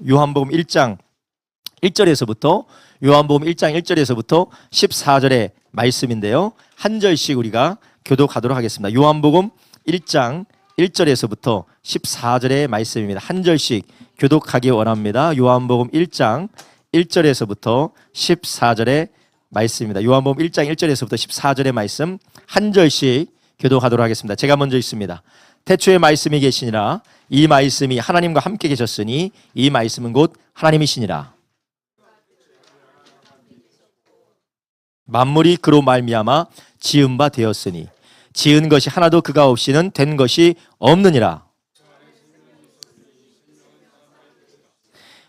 요한복음 1장 1절에서부터 14절의 말씀인데요. 한 절씩 우리가 교독하도록 하겠습니다. 요한복음 1장 1절에서부터 14절의 말씀입니다. 한 절씩 교독하기 원합니다. 요한복음 1장 1절에서부터 14절의 말씀입니다. 요한복음 1장 1절에서부터 14절의 말씀 한 절씩 교독하도록 하겠습니다. 제가 먼저 읽습니다. 태초에 말씀이 계시니라. 이 말씀이 하나님과 함께 계셨으니 이 말씀은 곧 하나님이시니라. 만물이 그로 말미암아 지은 바 되었으니 지은 것이 하나도 그가 없이는 된 것이 없느니라.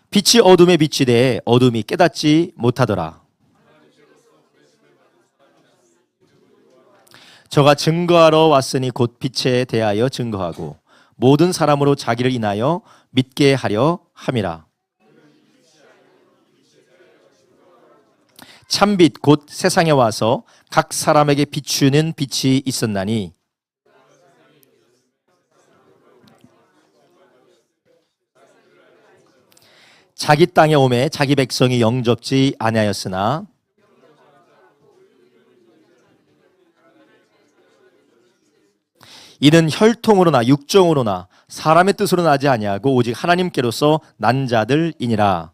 빛이 어둠에 비치되 어둠이 깨닫지 못하더라. 저가 증거하러 왔으니 곧 빛에 대하여 증거하고 모든 사람으로 자기를 인하여 믿게 하려 함이라. 참빛 곧 세상에 와서 각 사람에게 비추는 빛이 있었나니 자기 땅에 오매 자기 백성이 영접지 아니하였으나 이는 혈통으로나 육정으로나 사람의 뜻으로 나지 아니하고 오직 하나님께로서 난 자들이니라.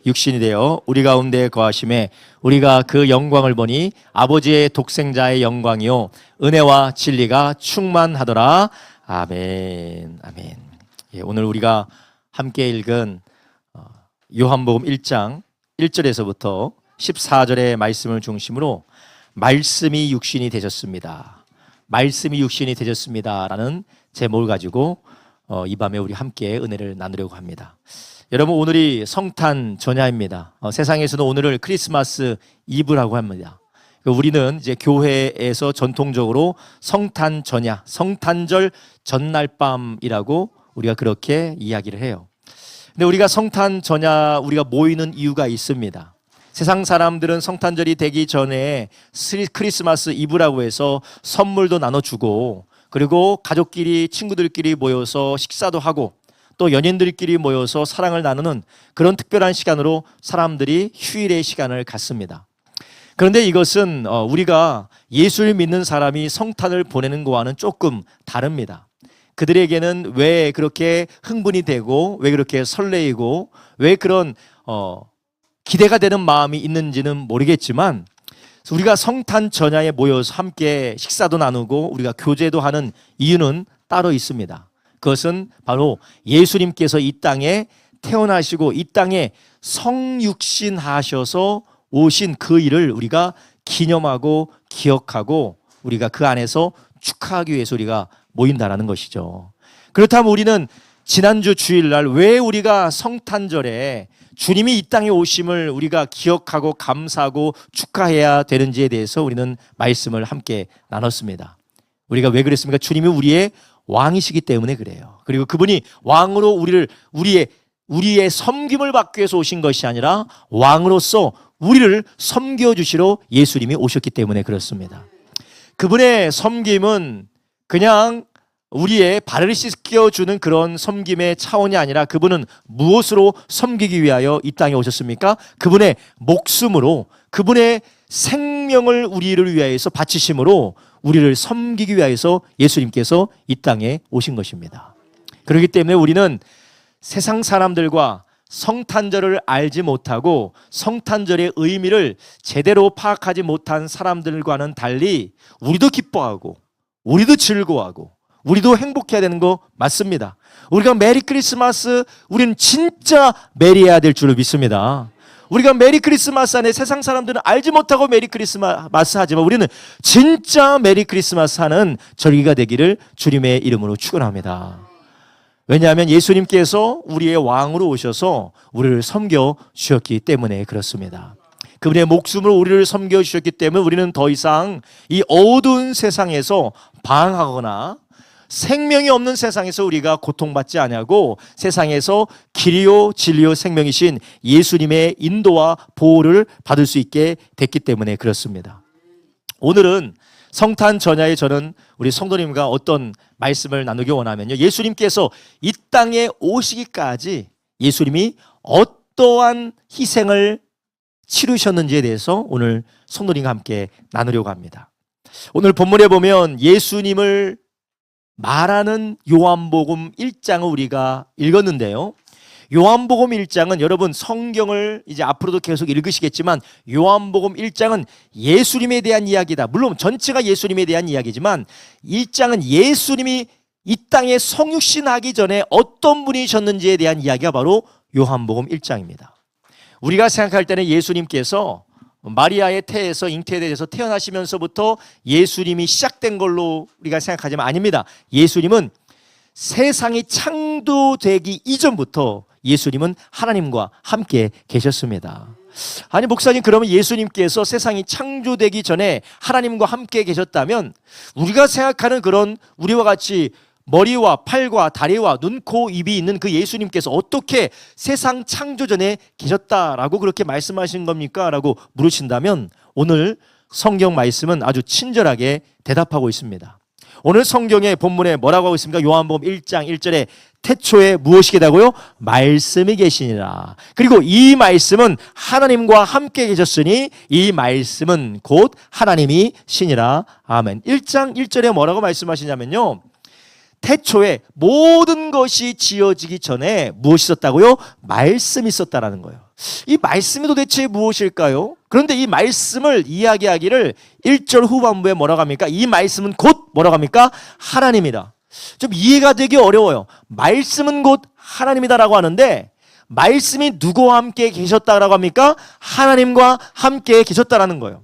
육신이 되어 우리 가운데 거하심에 우리가 그 영광을 보니 아버지의 독생자의 영광이요 은혜와 진리가 충만하더라. 아멘. 아멘. 예, 오늘 우리가 함께 읽은 요한복음 1장 1절에서부터 14절의 말씀을 중심으로 말씀이 육신이 되셨습니다. 말씀이 육신이 되셨습니다라는 제목을 가지고 이 밤에 우리 함께 은혜를 나누려고 합니다. 여러분, 오늘이 성탄 전야입니다. 세상에서는 오늘을 크리스마스 이브라고 합니다. 우리는 이제 교회에서 전통적으로 성탄 전야, 성탄절 전날 밤이라고 우리가 그렇게 이야기를 해요. 근데 우리가 성탄 전야 우리가 모이는 이유가 있습니다. 세상 사람들은 성탄절이 되기 전에 크리스마스 이브라고 해서 선물도 나눠주고 그리고 가족끼리 친구들끼리 모여서 식사도 하고 또 연인들끼리 모여서 사랑을 나누는 그런 특별한 시간으로 사람들이 휴일의 시간을 갖습니다. 그런데 이것은 우리가 예수를 믿는 사람이 성탄을 보내는 것과는 조금 다릅니다. 그들에게는 왜 그렇게 흥분이 되고 왜 그렇게 설레이고 왜 그런 기대가 되는 마음이 있는지는 모르겠지만 우리가 성탄 전야에 모여서 함께 식사도 나누고 우리가 교제도 하는 이유는 따로 있습니다. 그것은 바로 예수님께서 이 땅에 태어나시고 이 땅에 성육신하셔서 오신 그 일을 우리가 기념하고 기억하고 우리가 그 안에서 축하하기 위해서 우리가 모인다라는 것이죠. 그렇다면 우리는 지난주 주일날 왜 우리가 성탄절에 주님이 이 땅에 오심을 우리가 기억하고 감사하고 축하해야 되는지에 대해서 우리는 말씀을 함께 나눴습니다. 우리가 왜 그랬습니까? 주님이 우리의 왕이시기 때문에 그래요. 그리고 그분이 왕으로 우리의 섬김을 받기 위해서 오신 것이 아니라 왕으로서 우리를 섬겨주시러 예수님이 오셨기 때문에 그렇습니다. 그분의 섬김은 그냥 우리의 발을 씻겨주는 그런 섬김의 차원이 아니라 그분은 무엇으로 섬기기 위하여 이 땅에 오셨습니까? 그분의 목숨으로 그분의 생명을 우리를 위하여서 바치심으로 우리를 섬기기 위하여서 예수님께서 이 땅에 오신 것입니다. 그렇기 때문에 우리는 세상 사람들과 성탄절을 알지 못하고 성탄절의 의미를 제대로 파악하지 못한 사람들과는 달리 우리도 기뻐하고 우리도 즐거워하고 우리도 행복해야 되는 거 맞습니다. 우리가 메리 크리스마스 우리는 진짜 메리해야 될 줄을 믿습니다. 우리가 메리 크리스마스 안에 세상 사람들은 알지 못하고 메리 크리스마스 하지만 우리는 진짜 메리 크리스마스 하는 절기가 되기를 주님의 이름으로 축원합니다. 왜냐하면 예수님께서 우리의 왕으로 오셔서 우리를 섬겨 주셨기 때문에 그렇습니다. 그분의 목숨으로 우리를 섬겨 주셨기 때문에 우리는 더 이상 이 어두운 세상에서 방황하거나 생명이 없는 세상에서 우리가 고통받지 아니하고 세상에서 길이요 진리요 생명이신 예수님의 인도와 보호를 받을 수 있게 됐기 때문에 그렇습니다. 오늘은 성탄 전야에 저는 우리 성도님과 어떤 말씀을 나누기 원하면요, 예수님께서 이 땅에 오시기까지 예수님이 어떠한 희생을 치르셨는지에 대해서 오늘 성도님과 함께 나누려고 합니다. 오늘 본문에 보면 예수님을 말하는 요한복음 1장을 우리가 읽었는데요. 요한복음 1장은 여러분 성경을 이제 앞으로도 계속 읽으시겠지만 요한복음 1장은 예수님에 대한 이야기다. 물론 전체가 예수님에 대한 이야기지만 1장은 예수님이 이 땅에 성육신하기 전에 어떤 분이셨는지에 대한 이야기가 바로 요한복음 1장입니다. 우리가 생각할 때는 예수님께서 마리아의 태에서 잉태돼서 태어나시면서부터 예수님이 시작된 걸로 우리가 생각하지만 아닙니다. 예수님은 세상이 창조되기 이전부터 예수님은 하나님과 함께 계셨습니다. 아니 목사님, 그러면 예수님께서 세상이 창조되기 전에 하나님과 함께 계셨다면 우리가 생각하는 그런 우리와 같이 머리와 팔과 다리와 눈, 코, 입이 있는 그 예수님께서 어떻게 세상 창조 전에 계셨다라고 그렇게 말씀하신 겁니까? 라고 물으신다면 오늘 성경 말씀은 아주 친절하게 대답하고 있습니다. 오늘 성경의 본문에 뭐라고 하고 있습니까? 요한복음 1장 1절에 태초에 무엇이 계다고요? 말씀이 계시니라. 그리고 이 말씀은 하나님과 함께 계셨으니 이 말씀은 곧 하나님이 시니라. 아멘. 1장 1절에 뭐라고 말씀하시냐면요, 태초에 모든 것이 지어지기 전에 무엇이 있었다고요? 말씀이 있었다라는 거예요. 이 말씀이 도대체 무엇일까요? 그런데 이 말씀을 이야기하기를 1절 후반부에 뭐라고 합니까? 이 말씀은 곧 뭐라고 합니까? 하나님이다. 좀 이해가 되기 어려워요. 말씀은 곧 하나님이다라고 하는데 말씀이 누구와 함께 계셨다라고 합니까? 하나님과 함께 계셨다라는 거예요.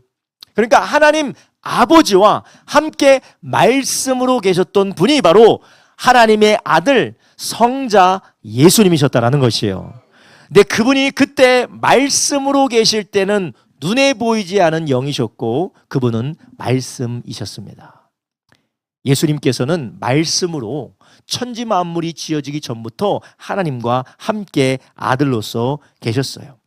그러니까 하나님 아버지와 함께 말씀으로 계셨던 분이 바로 하나님의 아들 성자 예수님이셨다라는 것이에요. 근데 그분이 그때 말씀으로 계실 때는 눈에 보이지 않은 영이셨고 그분은 말씀이셨습니다. 예수님께서는 말씀으로 천지 만물이 지어지기 전부터 하나님과 함께 아들로서 계셨어요.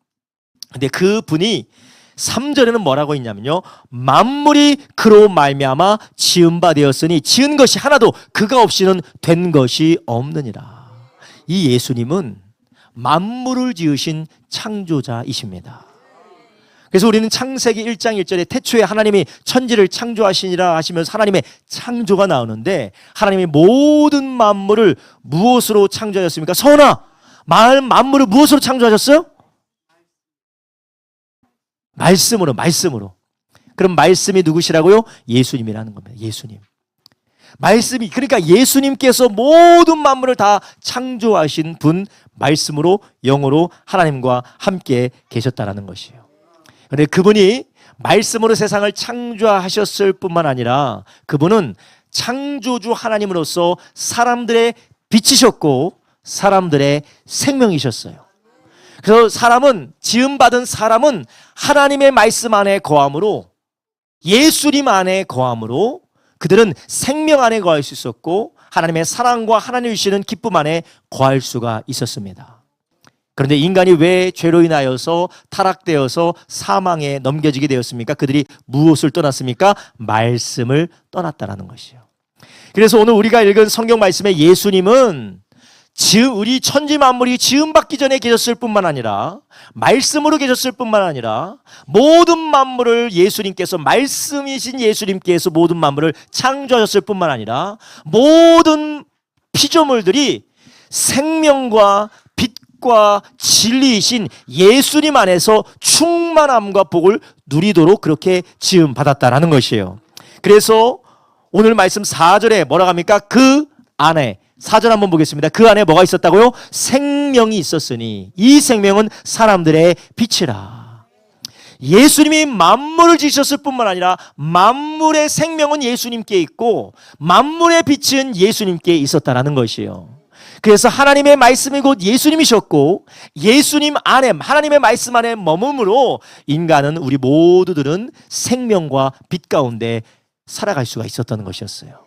근데 그분이 3절에는 뭐라고 있냐면요, 만물이 그로 말미암아 지은 바 되었으니 지은 것이 하나도 그가 없이는 된 것이 없느니라. 이 예수님은 만물을 지으신 창조자이십니다. 그래서 우리는 창세기 1장 1절에 태초에 하나님이 천지를 창조하시니라 하시면서 하나님의 창조가 나오는데 하나님이 모든 만물을 무엇으로 창조하셨습니까? 서은아, 만물을 무엇으로 창조하셨어요? 말씀으로. 그럼 말씀이 누구시라고요? 예수님이라는 겁니다. 예수님. 말씀이, 그러니까 예수님께서 모든 만물을 다 창조하신 분, 말씀으로 영으로 하나님과 함께 계셨다라는 것이에요. 그런데 그분이 말씀으로 세상을 창조하셨을 뿐만 아니라 그분은 창조주 하나님으로서 사람들의 빛이셨고 사람들의 생명이셨어요. 그래서 지음받은 사람은 하나님의 말씀 안에 거함으로, 예수님 안에 거함으로 그들은 생명 안에 거할 수 있었고 하나님의 사랑과 하나님이 주시는 기쁨 안에 거할 수가 있었습니다. 그런데 인간이 왜 죄로 인하여서 타락되어서 사망에 넘겨지게 되었습니까? 그들이 무엇을 떠났습니까? 말씀을 떠났다라는 것이에요. 그래서 오늘 우리가 읽은 성경 말씀에 예수님은 우리 천지 만물이 지음받기 전에 계셨을 뿐만 아니라 말씀으로 계셨을 뿐만 아니라 모든 만물을 예수님께서, 말씀이신 예수님께서 모든 만물을 창조하셨을 뿐만 아니라 모든 피조물들이 생명과 빛과 진리이신 예수님 안에서 충만함과 복을 누리도록 그렇게 지음받았다라는 것이에요. 그래서 오늘 말씀 4절에 뭐라고 합니까? 그 안에, 4절 한번 보겠습니다. 그 안에 뭐가 있었다고요? 생명이 있었으니 이 생명은 사람들의 빛이라. 예수님이 만물을 지으셨을 뿐만 아니라 만물의 생명은 예수님께 있고 만물의 빛은 예수님께 있었다라는 것이에요. 그래서 하나님의 말씀이 곧 예수님이셨고 예수님 안에, 하나님의 말씀 안에 머금으로 인간은, 우리 모두들은 생명과 빛 가운데 살아갈 수가 있었다는 것이었어요.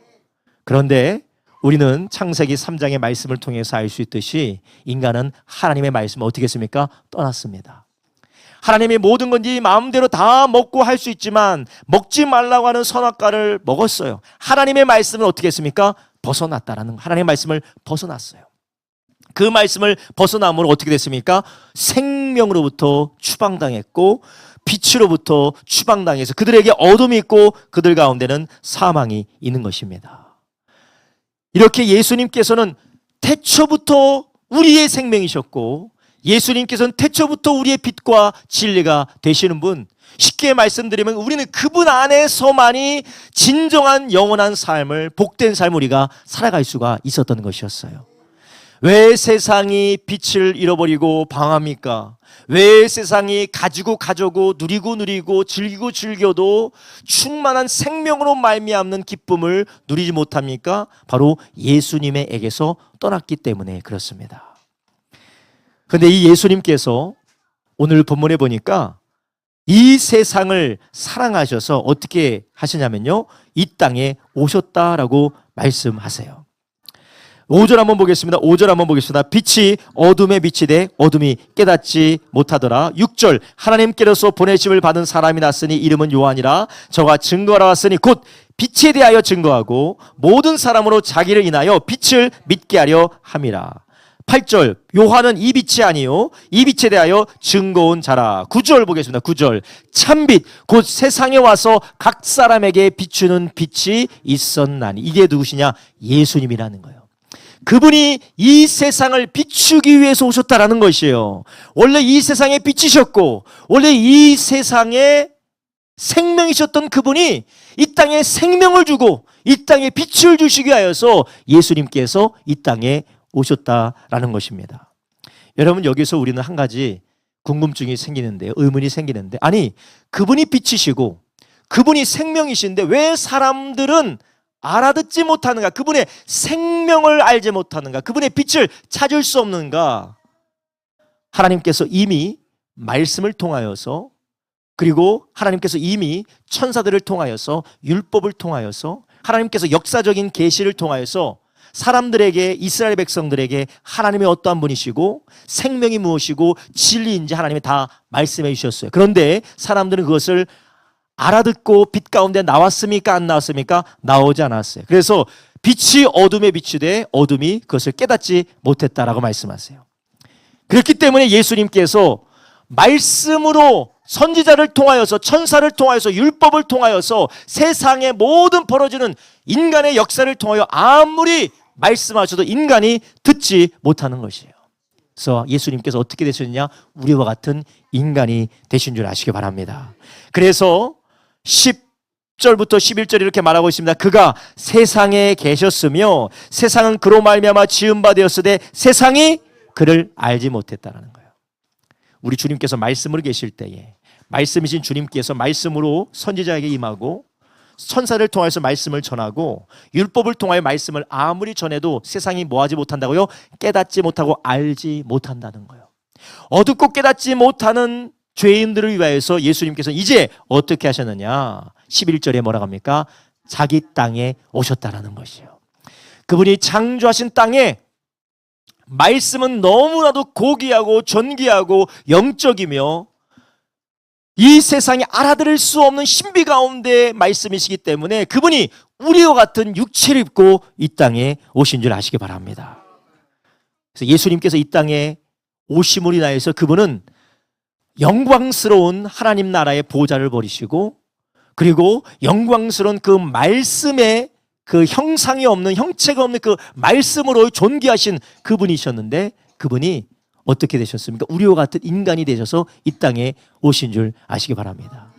그런데 우리는 창세기 3장의 말씀을 통해서 알 수 있듯이 인간은 하나님의 말씀을 어떻게 했습니까? 떠났습니다. 하나님이 모든 건지 마음대로 다 먹고 할 수 있지만 먹지 말라고 하는 선악과를 먹었어요. 하나님의 말씀을 어떻게 했습니까? 벗어났다라는, 하나님의 말씀을 벗어났어요. 그 말씀을 벗어남으로 어떻게 됐습니까? 생명으로부터 추방당했고 빛으로부터 추방당해서 그들에게 어둠이 있고 그들 가운데는 사망이 있는 것입니다. 이렇게 예수님께서는 태초부터 우리의 생명이셨고 예수님께서는 태초부터 우리의 빛과 진리가 되시는 분, 쉽게 말씀드리면 우리는 그분 안에서만이 진정한 영원한 삶을, 복된 삶을 우리가 살아갈 수가 있었던 것이었어요. 왜 세상이 빛을 잃어버리고 방합니까? 왜 세상이 가지고 가져고 누리고 즐기고 즐겨도 충만한 생명으로 말미암는 기쁨을 누리지 못합니까? 바로 예수님에게서 떠났기 때문에 그렇습니다. 그런데 이 예수님께서 오늘 본문에 보니까 이 세상을 사랑하셔서 어떻게 하시냐면요, 이 땅에 오셨다라고 말씀하세요. 5절 한번 보겠습니다. 5절 한번 보겠습니다. 빛이 어둠에 빛이 돼 어둠이 깨닫지 못하더라. 6절 하나님께로서 보내심을 받은 사람이 났으니 이름은 요한이라. 저가 증거하러 왔으니 곧 빛에 대하여 증거하고 모든 사람으로 자기를 인하여 빛을 믿게 하려 함이라. 8절 요한은 이 빛이 아니요 이 빛에 대하여 증거온 자라. 9절 보겠습니다. 9절 참빛 곧 세상에 와서 각 사람에게 비추는 빛이 있었나니. 이게 누구시냐? 예수님이라는 거예요. 그분이 이 세상을 비추기 위해서 오셨다라는 것이에요. 원래 이 세상에 빛이셨고 원래 이 세상에 생명이셨던 그분이 이 땅에 생명을 주고 이 땅에 빛을 주시기 위하여서 예수님께서 이 땅에 오셨다라는 것입니다. 여러분, 여기서 우리는 한 가지 궁금증이 생기는데요, 의문이 생기는데, 아니 그분이 빛이시고 그분이 생명이신데 왜 사람들은 알아듣지 못하는가? 그분의 생명을 알지 못하는가? 그분의 빛을 찾을 수 없는가? 하나님께서 이미 말씀을 통하여서, 그리고 하나님께서 이미 천사들을 통하여서, 율법을 통하여서, 하나님께서 역사적인 계시를 통하여서 사람들에게, 이스라엘 백성들에게 하나님의 어떠한 분이시고 생명이 무엇이고 진리인지 하나님이 다 말씀해 주셨어요. 그런데 사람들은 그것을 알아듣고 빛 가운데 나왔습니까? 안 나왔습니까? 나오지 않았어요. 그래서 빛이 어둠에 비추되 어둠이 그것을 깨닫지 못했다라고 말씀하세요. 그렇기 때문에 예수님께서 말씀으로 선지자를 통하여서, 천사를 통하여서, 율법을 통하여서 세상의 모든 벌어지는 인간의 역사를 통하여 아무리 말씀하셔도 인간이 듣지 못하는 것이에요. 그래서 예수님께서 어떻게 되셨느냐? 우리와 같은 인간이 되신 줄 아시기 바랍니다. 그래서 10절부터 11절 이렇게 말하고 있습니다. 그가 세상에 계셨으며 세상은 그로 말미암아 지은 바 되었으되 세상이 그를 알지 못했다라는 거예요. 우리 주님께서 말씀으로 계실 때에 말씀이신 주님께서 말씀으로 선지자에게 임하고 천사를 통해서 말씀을 전하고 율법을 통하여 말씀을 아무리 전해도 세상이 뭐하지 못한다고요? 깨닫지 못하고 알지 못한다는 거예요. 어둡고 깨닫지 못하는 죄인들을 위하여서 예수님께서는 이제 어떻게 하셨느냐? 11절에 뭐라고 합니까? 자기 땅에 오셨다라는 것이에요. 그분이 창조하신 땅에 말씀은 너무나도 고귀하고 존귀하고 영적이며 이 세상이 알아들을 수 없는 신비 가운데 말씀이시기 때문에 그분이 우리와 같은 육체를 입고 이 땅에 오신 줄 아시기 바랍니다. 그래서 예수님께서 이 땅에 오심으로 인하여서 그분은 영광스러운 하나님 나라의 보좌를 버리시고, 그리고 영광스러운 그 말씀의 그 형상이 없는, 형체가 없는 그 말씀으로 존귀하신 그분이셨는데 그분이 어떻게 되셨습니까? 우리와 같은 인간이 되셔서 이 땅에 오신 줄 아시기 바랍니다.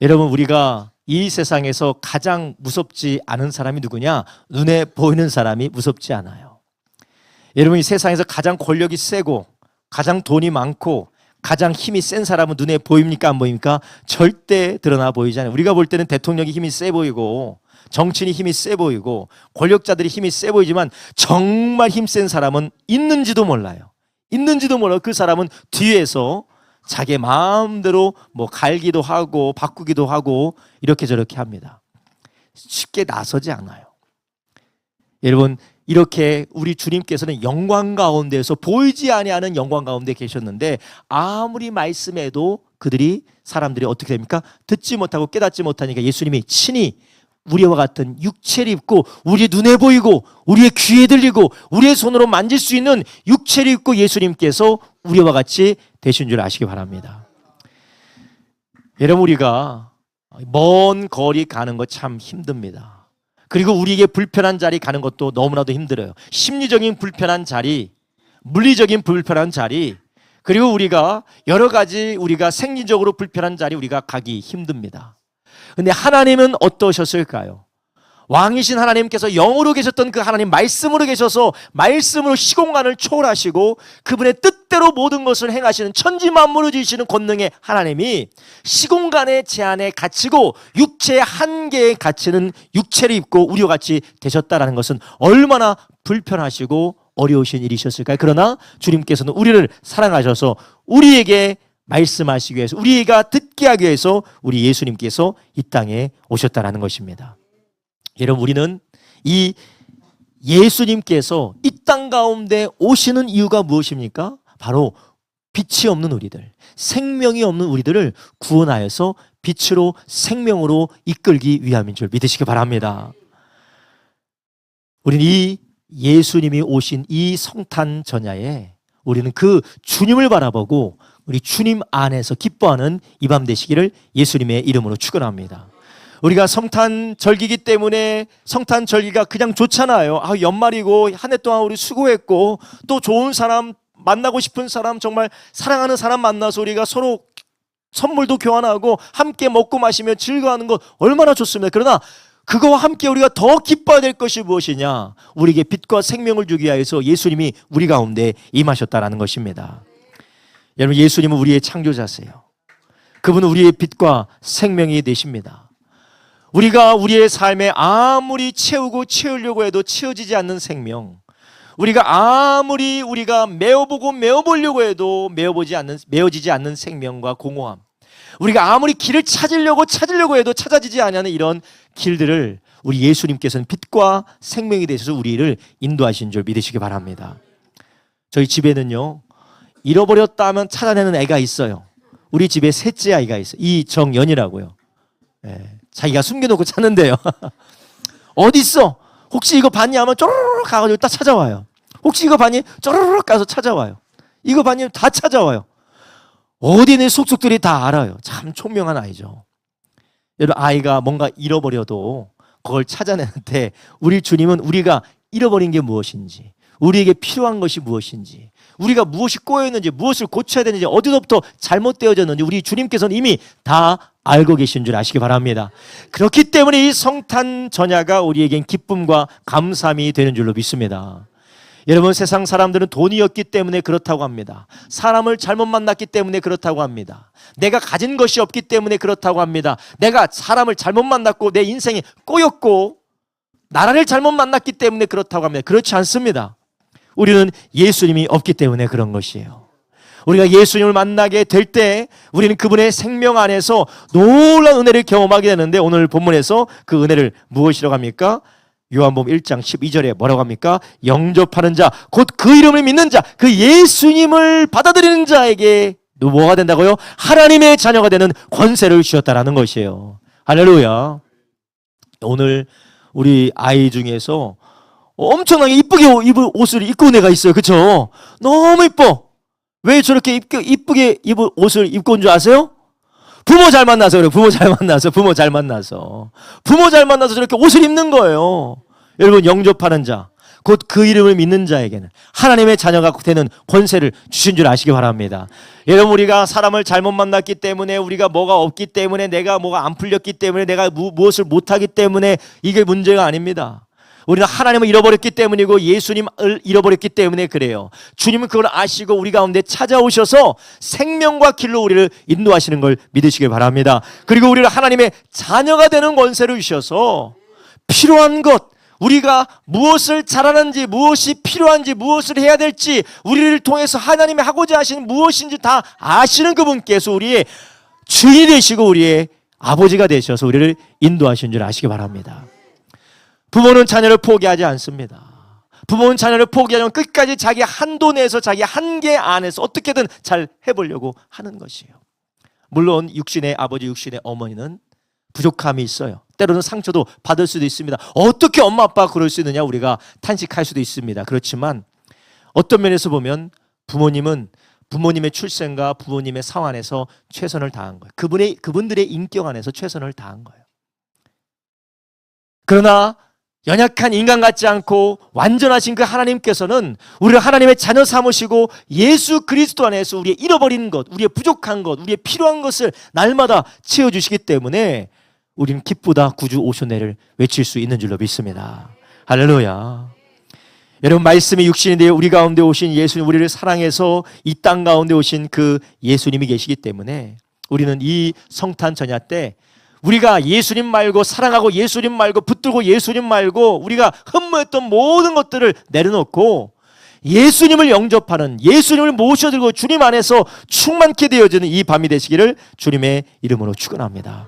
여러분, 우리가 이 세상에서 가장 무섭지 않은 사람이 누구냐? 눈에 보이는 사람이 무섭지 않아요. 여러분, 이 세상에서 가장 권력이 세고 가장 돈이 많고 가장 힘이 센 사람은 눈에 보입니까? 안 보입니까? 절대 드러나 보이지 않아요. 우리가 볼 때는 대통령이 힘이 세 보이고 정치인이 힘이 세 보이고 권력자들이 힘이 세 보이지만 정말 힘센 사람은 있는지도 몰라요. 있는지도 몰라요. 그 사람은 뒤에서 자기 마음대로 뭐 갈기도 하고 바꾸기도 하고 이렇게 저렇게 합니다. 쉽게 나서지 않아요. 여러분, 이렇게 우리 주님께서는 영광 가운데에서 보이지 아니하는 영광 가운데 계셨는데 아무리 말씀해도 사람들이 어떻게 됩니까? 듣지 못하고 깨닫지 못하니까 예수님이 친히 우리와 같은 육체를 입고 우리의 눈에 보이고 우리의 귀에 들리고 우리의 손으로 만질 수 있는 육체를 입고 예수님께서 우리와 같이 되신 줄 아시기 바랍니다. 여러분, 우리가 먼 거리 가는 거 참 힘듭니다. 그리고 우리에게 불편한 자리 가는 것도 너무나도 힘들어요. 심리적인 불편한 자리, 물리적인 불편한 자리, 그리고 우리가 여러 가지 우리가 생리적으로 불편한 자리 우리가 가기 힘듭니다. 근데 하나님은 어떠셨을까요? 왕이신 하나님께서 영으로 계셨던 그 하나님, 말씀으로 계셔서 말씀으로 시공간을 초월하시고 그분의 뜻대로 모든 것을 행하시는 천지 만물을 지으시는 권능의 하나님이 시공간의 제한에 갇히고 육체의 한계에 갇히는 육체를 입고 우리와 같이 되셨다는 것은 얼마나 불편하시고 어려우신 일이셨을까요? 그러나 주님께서는 우리를 사랑하셔서 우리에게 말씀하시기 위해서, 우리가 듣게 하기 위해서 우리 예수님께서 이 땅에 오셨다는 것입니다. 여러분, 우리는 이 예수님께서 이 땅 가운데 오시는 이유가 무엇입니까? 바로 빛이 없는 우리들, 생명이 없는 우리들을 구원하여서 빛으로 생명으로 이끌기 위함인 줄 믿으시기 바랍니다. 우리는 이 예수님이 오신 이 성탄 전야에 우리는 그 주님을 바라보고 우리 주님 안에서 기뻐하는 이 밤 되시기를 예수님의 이름으로 축원합니다. 우리가 성탄 절기이기 때문에 성탄 절기가 그냥 좋잖아요. 연말이고 한 해 동안 우리 수고했고 또 좋은 사람, 만나고 싶은 사람, 정말 사랑하는 사람 만나서 우리가 서로 선물도 교환하고 함께 먹고 마시며 즐거워하는 것 얼마나 좋습니다. 그러나 그거와 함께 우리가 더 기뻐해야 될 것이 무엇이냐? 우리에게 빛과 생명을 주기 위해서 예수님이 우리 가운데 임하셨다는 것입니다. 여러분, 예수님은 우리의 창조자세요. 그분은 우리의 빛과 생명이 되십니다. 우리가 우리의 삶에 아무리 채우려고 해도 채워지지 않는 생명, 우리가 아무리 우리가 메워보려고 해도 메워지지 않는 생명과 공허함, 우리가 아무리 길을 찾으려고 해도 찾아지지 않는 이런 길들을 우리 예수님께서는 빛과 생명이 되셔서 우리를 인도하신 줄 믿으시기 바랍니다. 저희 집에는요, 잃어버렸다 하면 찾아내는 애가 있어요. 우리 집에 셋째 아이가 있어요. 이정연이라고요. 자기가 숨겨놓고 찾는데요. 어디 있어? 혹시 이거 봤니? 하면 쪼르륵 가가지고 딱 찾아와요. 혹시 이거 봤니? 쪼르륵 가서 찾아와요. 이거 봤니? 다 찾아와요. 어디 있는 속속들이 다 알아요. 참 총명한 아이죠. 여러분, 아이가 뭔가 잃어버려도 그걸 찾아내는데 우리 주님은 우리가 잃어버린 게 무엇인지, 우리에게 필요한 것이 무엇인지, 우리가 무엇이 꼬여있는지, 무엇을 고쳐야 되는지, 어디서부터 잘못되어졌는지 우리 주님께서는 이미 다 알고 계신 줄 아시기 바랍니다. 그렇기 때문에 이 성탄 전야가 우리에겐 기쁨과 감사함이 되는 줄로 믿습니다. 여러분, 세상 사람들은 돈이 없기 때문에 그렇다고 합니다. 사람을 잘못 만났기 때문에 그렇다고 합니다. 내가 가진 것이 없기 때문에 그렇다고 합니다. 내가 사람을 잘못 만났고 내 인생이 꼬였고 나라를 잘못 만났기 때문에 그렇다고 합니다. 그렇지 않습니다. 우리는 예수님이 없기 때문에 그런 것이에요. 우리가 예수님을 만나게 될 때 우리는 그분의 생명 안에서 놀라운 은혜를 경험하게 되는데, 오늘 본문에서 그 은혜를 무엇이라고 합니까? 요한복음 1장 12절에 뭐라고 합니까? 영접하는 자, 곧 그 이름을 믿는 자, 그 예수님을 받아들이는 자에게 뭐가 된다고요? 하나님의 자녀가 되는 권세를 주셨다라는 것이에요. 할렐루야. 오늘 우리 아이 중에서 엄청나게 이쁘게 입을 옷을 입고 온 애가 있어요. 그렇죠? 너무 이뻐. 왜 저렇게 이쁘게 입을 옷을 입고 온 줄 아세요? 부모 잘 만나서 그래요. 부모 잘 만나서 저렇게 옷을 입는 거예요. 여러분, 영접하는 자, 곧 그 이름을 믿는 자에게는 하나님의 자녀가 되는 권세를 주신 줄 아시기 바랍니다. 여러분, 우리가 사람을 잘못 만났기 때문에, 우리가 뭐가 없기 때문에, 내가 뭐가 안 풀렸기 때문에, 내가 무엇을 못하기 때문에 이게 문제가 아닙니다. 우리는 하나님을 잃어버렸기 때문이고 예수님을 잃어버렸기 때문에 그래요. 주님은 그걸 아시고 우리 가운데 찾아오셔서 생명과 길로 우리를 인도하시는 걸 믿으시길 바랍니다. 그리고 우리를 하나님의 자녀가 되는 권세를 주셔서 필요한 것, 우리가 무엇을 잘하는지, 무엇이 필요한지, 무엇을 해야 될지, 우리를 통해서 하나님이 하고자 하시는 무엇인지 다 아시는 그분께서 우리의 주인이 되시고 우리의 아버지가 되셔서 우리를 인도하시는 줄 아시기 바랍니다. 부모는 자녀를 포기하지 않습니다. 부모는 자녀를 포기하지 않으면 끝까지 자기 한도 내에서, 자기 한계 안에서 어떻게든 잘 해보려고 하는 것이에요. 물론 육신의 아버지, 육신의 어머니는 부족함이 있어요. 때로는 상처도 받을 수도 있습니다. 어떻게 엄마 아빠가 그럴 수 있느냐 우리가 탄식할 수도 있습니다. 그렇지만 어떤 면에서 보면 부모님의 출생과 부모님의 상황 안에서 최선을 다한 거예요. 그분들의 인격 안에서 최선을 다한 거예요. 그러나 연약한 인간 같지 않고 완전하신 그 하나님께서는 우리를 하나님의 자녀 삼으시고 예수 그리스도 안에서 우리의 잃어버린 것, 우리의 부족한 것, 우리의 필요한 것을 날마다 채워주시기 때문에 우리는 기쁘다 구주 오셨네를 외칠 수 있는 줄로 믿습니다. 할렐루야. 여러분, 말씀이 육신이 되어 우리 가운데 오신 예수님, 우리를 사랑해서 이 땅 가운데 오신 그 예수님이 계시기 때문에 우리는 이 성탄 전야 때 우리가 예수님 말고 사랑하고 예수님 말고 붙들고 예수님 말고 우리가 흠모했던 모든 것들을 내려놓고 예수님을 영접하는, 예수님을 모셔들고 주님 안에서 충만케 되어지는 이 밤이 되시기를 주님의 이름으로 축원합니다.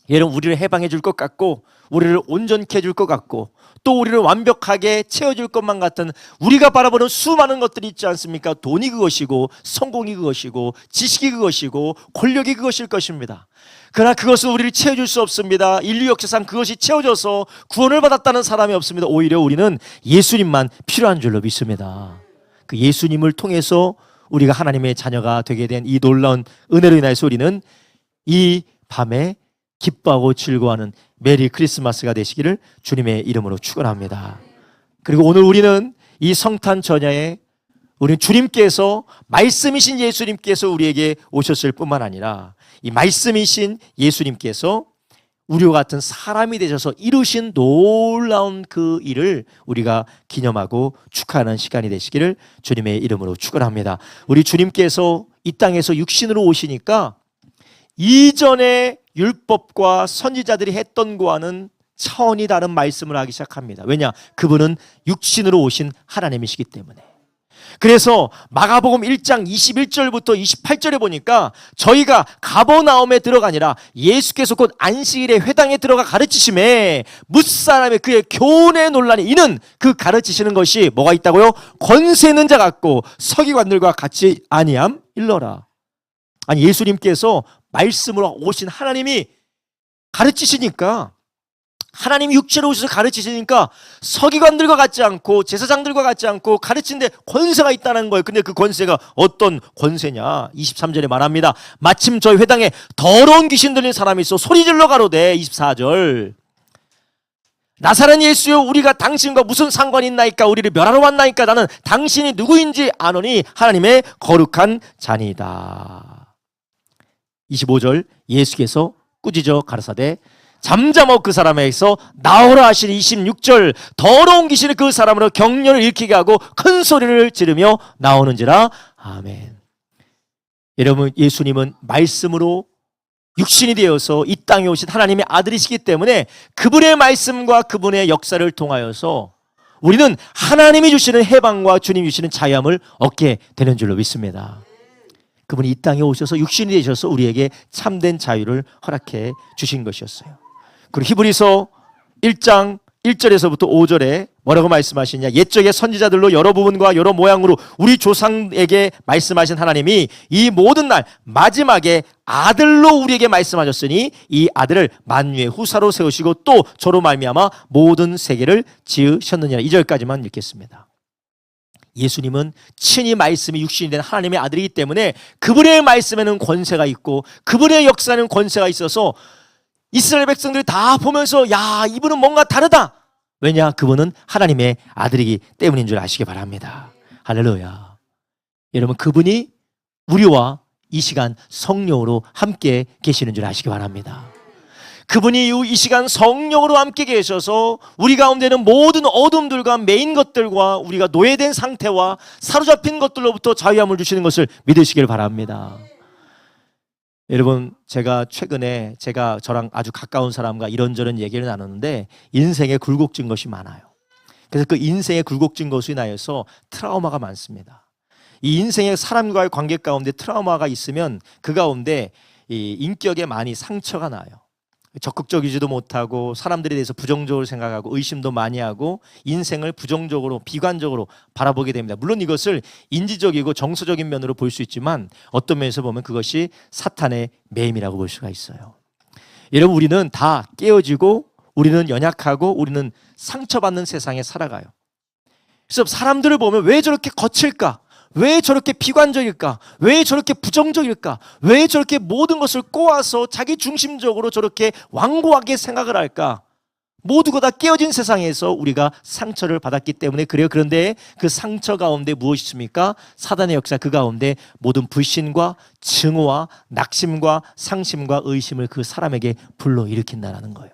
여러분, 우리를 해방해 줄 것 같고 우리를 온전케 해줄 것 같고 또 우리를 완벽하게 채워줄 것만 같은 우리가 바라보는 수많은 것들이 있지 않습니까? 돈이 그것이고 성공이 그것이고 지식이 그것이고 권력이 그것일 것입니다. 그러나 그것은 우리를 채워줄 수 없습니다. 인류 역사상 그것이 채워져서 구원을 받았다는 사람이 없습니다. 오히려 우리는 예수님만 필요한 줄로 믿습니다. 그 예수님을 통해서 우리가 하나님의 자녀가 되게 된 이 놀라운 은혜로 인하여서 우리는 이 밤에 기뻐하고 즐거워하는 메리 크리스마스가 되시기를 주님의 이름으로 축원합니다. 그리고 오늘 우리는 이 성탄 전야에 우리는 주님께서, 말씀이신 예수님께서 우리에게 오셨을 뿐만 아니라 이 말씀이신 예수님께서 우리와 같은 사람이 되셔서 이루신 놀라운 그 일을 우리가 기념하고 축하하는 시간이 되시기를 주님의 이름으로 축원합니다. 우리 주님께서 이 땅에서 육신으로 오시니까 이전에 율법과 선지자들이 했던 거와는 차원이 다른 말씀을 하기 시작합니다. 왜냐? 그분은 육신으로 오신 하나님이시기 때문에. 그래서 마가복음 1장 21절부터 28절에 보니까 저희가 가버나움에 들어가니라 예수께서 곧 안식일에 회당에 들어가 가르치심에 뭇사람의 그의 교훈의 논란이 이는 그 가르치시는 것이 뭐가 있다고요? 권세 있는 자 같고 서기관들과 같이 아니함 일러라. 아니, 예수님께서 말씀으로 오신 하나님이 가르치시니까, 하나님이 육체로 오셔서 가르치시니까 서기관들과 같지 않고 제사장들과 같지 않고 가르치는데 권세가 있다는 거예요. 근데 그 권세가 어떤 권세냐? 23절에 말합니다. 마침 저희 회당에 더러운 귀신 들린 사람이 있어 소리질러 가로되 24절 나사렛 예수여 우리가 당신과 무슨 상관이 있나이까? 우리를 멸하러 왔나이까? 나는 당신이 누구인지 아노니 하나님의 거룩한 자니이다. 25절 예수께서 꾸짖어 가라사대 잠잠하고 그 사람에게서 나오라 하시니 26절 더러운 귀신이 그 사람으로 격려를 일으키게 하고 큰 소리를 지르며 나오는지라. 아멘. 여러분, 예수님은 말씀으로 육신이 되어서 이 땅에 오신 하나님의 아들이시기 때문에 그분의 말씀과 그분의 역사를 통하여서 우리는 하나님이 주시는 해방과 주님이 주시는 자유함을 얻게 되는 줄로 믿습니다. 그분이 이 땅에 오셔서 육신이 되셔서 우리에게 참된 자유를 허락해 주신 것이었어요. 그리고 히브리서 1장 1절에서부터 5절에 뭐라고 말씀하시냐? 옛적의 선지자들로 여러 부분과 여러 모양으로 우리 조상에게 말씀하신 하나님이 이 모든 날 마지막에 아들로 우리에게 말씀하셨으니 이 아들을 만유의 후사로 세우시고 또 저로 말미암아 모든 세계를 지으셨느니라. 2절까지만 읽겠습니다. 예수님은 친히 말씀이 육신이 된 하나님의 아들이기 때문에 그분의 말씀에는 권세가 있고 그분의 역사에는 권세가 있어서 이스라엘 백성들이 다 보면서 야, 이분은 뭔가 다르다. 왜냐? 그분은 하나님의 아들이기 때문인 줄 아시기 바랍니다. 할렐루야. 여러분, 그분이 우리와 이 시간 성령으로 함께 계시는 줄 아시기 바랍니다. 그분이 이 시간 성령으로 함께 계셔서 우리 가운데는 모든 어둠들과 메인 것들과 우리가 노예된 상태와 사로잡힌 것들로부터 자유함을 주시는 것을 믿으시길 바랍니다. 여러분, 제가 최근에 저랑 아주 가까운 사람과 이런저런 얘기를 나누는데 인생에 굴곡진 것이 많아요. 그래서 그 인생에 굴곡진 것으로 인하여서 트라우마가 많습니다. 이 인생의 사람과의 관계 가운데 트라우마가 있으면 그 가운데 이 인격에 많이 상처가 나요. 적극적이지도 못하고 사람들에 대해서 부정적으로 생각하고 의심도 많이 하고 인생을 부정적으로 비관적으로 바라보게 됩니다. 물론 이것을 인지적이고 정서적인 면으로 볼 수 있지만 어떤 면에서 보면 그것이 사탄의 매임이라고 볼 수가 있어요. 여러분, 우리는 다 깨어지고 우리는 연약하고 우리는 상처받는 세상에 살아가요. 그래서 사람들을 보면 왜 저렇게 거칠까? 왜 저렇게 비관적일까? 왜 저렇게 부정적일까? 왜 저렇게 모든 것을 꼬아서 자기 중심적으로 저렇게 완고하게 생각을 할까? 모두가 다 깨어진 세상에서 우리가 상처를 받았기 때문에 그래요. 그런데 그 상처 가운데 무엇이 있습니까? 사단의 역사 그 가운데 모든 불신과 증오와 낙심과 상심과 의심을 그 사람에게 불러일으킨다는 거예요.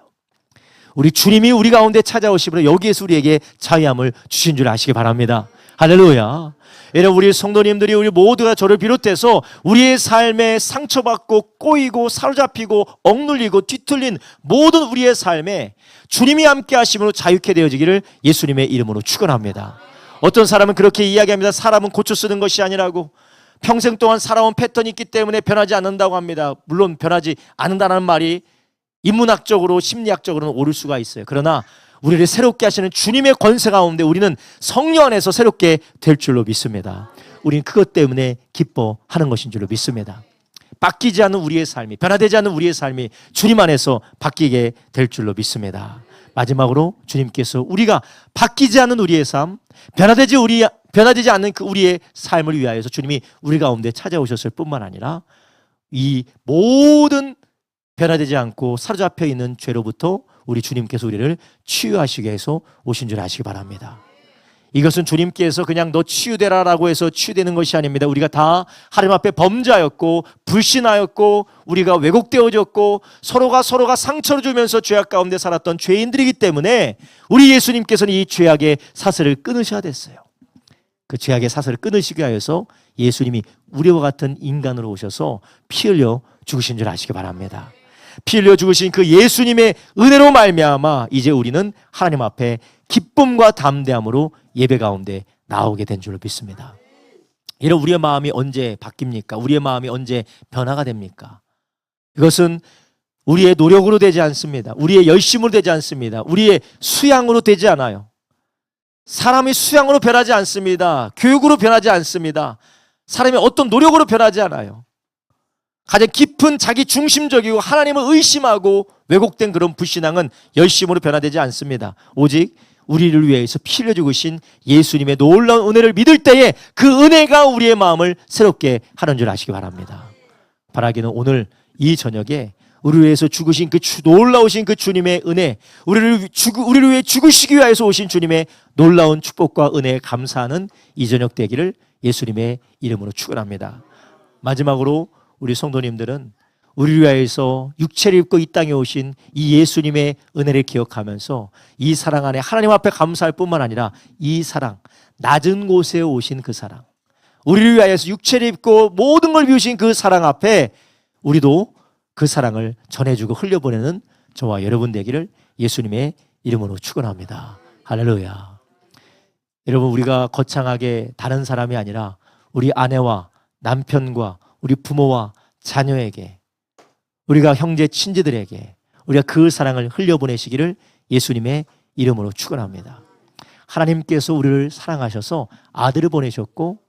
우리 주님이 우리 가운데 찾아오시므로 여기에서 우리에게 자유함을 주신 줄 아시기 바랍니다. 할렐루야. 여러분, 우리 성도님들이 우리 모두가 저를 비롯해서 우리의 삶에 상처받고 꼬이고 사로잡히고 억눌리고 뒤틀린 모든 우리의 삶에 주님이 함께 하심으로 자유케 되어지기를 예수님의 이름으로 축원합니다. 어떤 사람은 그렇게 이야기합니다. 사람은 고쳐 쓰는 것이 아니라고. 평생 동안 살아온 패턴이 있기 때문에 변하지 않는다고 합니다. 물론 변하지 않는다는 말이 인문학적으로 심리학적으로는 옳을 수가 있어요. 그러나 우리를 새롭게 하시는 주님의 권세 가운데 우리는 성령 안에서 새롭게 될 줄로 믿습니다. 우리는 그것 때문에 기뻐하는 것인 줄로 믿습니다. 바뀌지 않는 우리의 삶이, 변화되지 않는 우리의 삶이 주님 안에서 바뀌게 될 줄로 믿습니다. 마지막으로 주님께서 우리가 바뀌지 않는 우리의 삶, 변화되지 않는 그 우리의 삶을 위하여서 주님이 우리 가운데 찾아오셨을 뿐만 아니라 이 모든 변화되지 않고 사로잡혀 있는 죄로부터 우리 주님께서 우리를 치유하시기 위해서 오신 줄 아시기 바랍니다. 이것은 주님께서 그냥 너 치유되라라고 해서 치유되는 것이 아닙니다. 우리가 다 하나님 앞에 범죄하였고 불신하였고 우리가 왜곡되어졌고 서로가 상처를 주면서 죄악 가운데 살았던 죄인들이기 때문에 우리 예수님께서는 이 죄악의 사슬을 끊으셔야 됐어요. 그 죄악의 사슬을 끊으시기 위해서 예수님이 우리와 같은 인간으로 오셔서 피 흘려 죽으신 줄 아시기 바랍니다. 피 흘려 죽으신 그 예수님의 은혜로 말미암아 이제 우리는 하나님 앞에 기쁨과 담대함으로 예배 가운데 나오게 된 줄로 믿습니다. 이런 우리의 마음이 언제 바뀝니까? 우리의 마음이 언제 변화가 됩니까? 이것은 우리의 노력으로 되지 않습니다. 우리의 열심으로 되지 않습니다. 우리의 수양으로 되지 않아요. 사람이 수양으로 변하지 않습니다. 교육으로 변하지 않습니다. 사람이 어떤 노력으로 변하지 않아요. 가장 깊은 자기 중심적이고 하나님을 의심하고 왜곡된 그런 불신앙은 열심으로 변화되지 않습니다. 오직 우리를 위해서 피 흘려 죽으신 예수님의 놀라운 은혜를 믿을 때에 그 은혜가 우리의 마음을 새롭게 하는 줄 아시기 바랍니다. 바라기는 오늘 이 저녁에 우리를 위해서 죽으신 그 놀라우신 그 주님의 은혜, 우리를 위해 죽으시기 위해서 오신 주님의 놀라운 축복과 은혜에 감사하는 이 저녁 되기를 예수님의 이름으로 축원합니다. 마지막으로 우리 성도님들은 우리를 위하여서 육체를 입고 이 땅에 오신 이 예수님의 은혜를 기억하면서 이 사랑 안에 하나님 앞에 감사할 뿐만 아니라 이 사랑, 낮은 곳에 오신 그 사랑, 우리를 위하여서 육체를 입고 모든 걸 비우신 그 사랑 앞에 우리도 그 사랑을 전해주고 흘려보내는 저와 여러분 되기를 예수님의 이름으로 축원합니다. 할렐루야. 여러분, 우리가 거창하게 다른 사람이 아니라 우리 아내와 남편과 우리 부모와 자녀에게, 우리가 형제 친지들에게 우리가 그 사랑을 흘려보내시기를 예수님의 이름으로 축원합니다. 하나님께서 우리를 사랑하셔서 아들을 보내셨고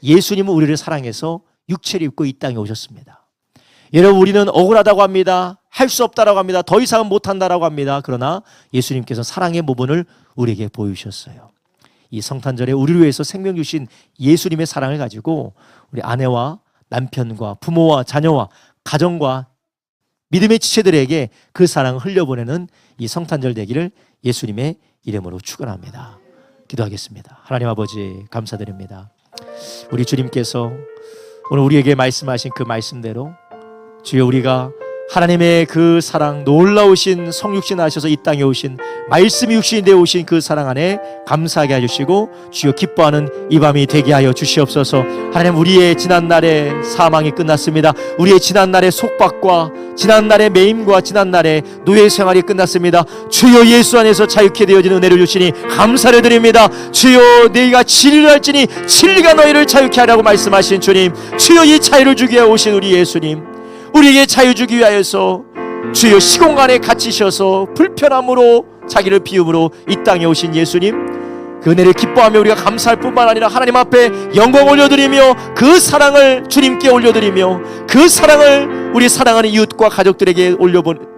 예수님은 우리를 사랑해서 육체를 입고 이 땅에 오셨습니다. 여러분, 우리는 억울하다고 합니다. 할 수 없다라고 합니다. 더 이상은 못한다라고 합니다. 그러나 예수님께서 사랑의 모본을 우리에게 보여주셨어요. 이 성탄절에 우리를 위해서 생명 주신 예수님의 사랑을 가지고 우리 아내와 남편과 부모와 자녀와 가정과 믿음의 지체들에게 그 사랑을 흘려보내는 이 성탄절 되기를 예수님의 이름으로 축원합니다. 기도하겠습니다. 하나님 아버지, 감사드립니다. 우리 주님께서 오늘 우리에게 말씀하신 그 말씀대로 주여, 우리가 하나님의 그 사랑, 놀라우신 성육신 하셔서 이 땅에 오신 말씀이 육신이 되어 오신 그 사랑 안에 감사하게 해주시고 주여 기뻐하는 이 밤이 되게 하여 주시옵소서. 하나님, 우리의 지난날의 사망이 끝났습니다. 우리의 지난날의 속박과 지난날의 매임과 지난날의 노예 생활이 끝났습니다. 주여, 예수 안에서 자유케 되어진 은혜를 주시니 감사를 드립니다. 주여, 너희가 진리를 할지니 진리가 너희를 자유케 하라고 말씀하신 주님, 주여, 이 자유를 주기 위해 오신 우리 예수님, 우리에게 자유 주기 위하여서 주여 시공간에 갇히셔서 불편함으로 자기를 비움으로 이 땅에 오신 예수님, 그 은혜를 기뻐하며 우리가 감사할 뿐만 아니라 하나님 앞에 영광 올려드리며 그 사랑을 주님께 올려드리며 그 사랑을 우리 사랑하는 이웃과 가족들에게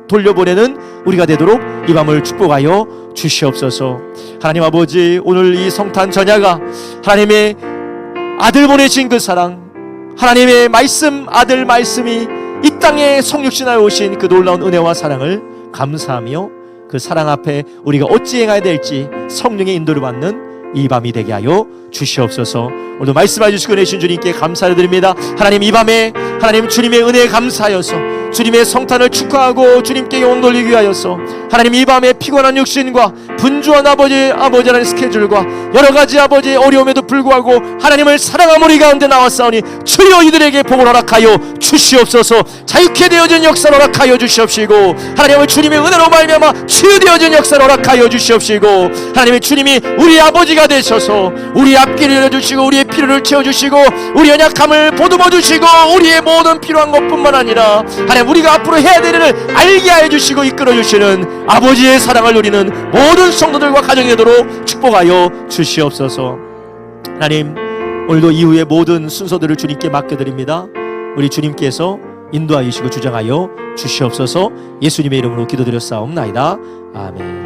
돌려보내는 우리가 되도록 이 밤을 축복하여 주시옵소서. 하나님 아버지, 오늘 이 성탄 전야가 하나님의 아들 보내신 그 사랑, 하나님의 말씀, 아들 말씀이 이 땅에 성육신하여 오신 그 놀라운 은혜와 사랑을 감사하며 그 사랑 앞에 우리가 어찌 행해야 될지 성령의 인도를 받는 이 밤이 되게 하여 주시옵소서. 오늘도 말씀해 주시고 계신 주님께 감사를 드립니다. 하나님, 이 밤에 하나님 주님의 은혜에 감사하여서 주님의 성탄을 축하하고 주님께 영광 돌리기 위하여서 하나님, 이 밤에 피곤한 육신과 분주한 아버지 하나님 스케줄과 여러가지 아버지 어려움에도 불구하고 하나님을 사랑하는 우리 가운데 나왔사오니 주여 이들에게 복을 허락하여 주시옵소서. 자유케 되어진 역사를 허락하여 주시옵시고, 하나님의 주님의 은혜로 말미암아 치유되어진 역사를 허락하여 주시옵시고, 하나님의 주님이 우리 아버지가 되셔서 우리 앞길을 열어주시고 우리의 필요를 채워주시고 우리 연약함을 보듬어 주시고 우리의 모든 필요한 것뿐만 아니라 하나님 우리가 앞으로 해야 될 일을 알게 하여 주시고 이끌어 주시는 아버지의 사랑을 누리는 모든 성도들과 가정이 되도록 축복하여 주시옵소서. 하나님, 오늘도 이후의 모든 순서들을 주님께 맡겨드립니다. 우리 주님께서 인도하여 주시고 주장하여 주시옵소서. 예수님의 이름으로 기도드렸사옵나이다. 아멘.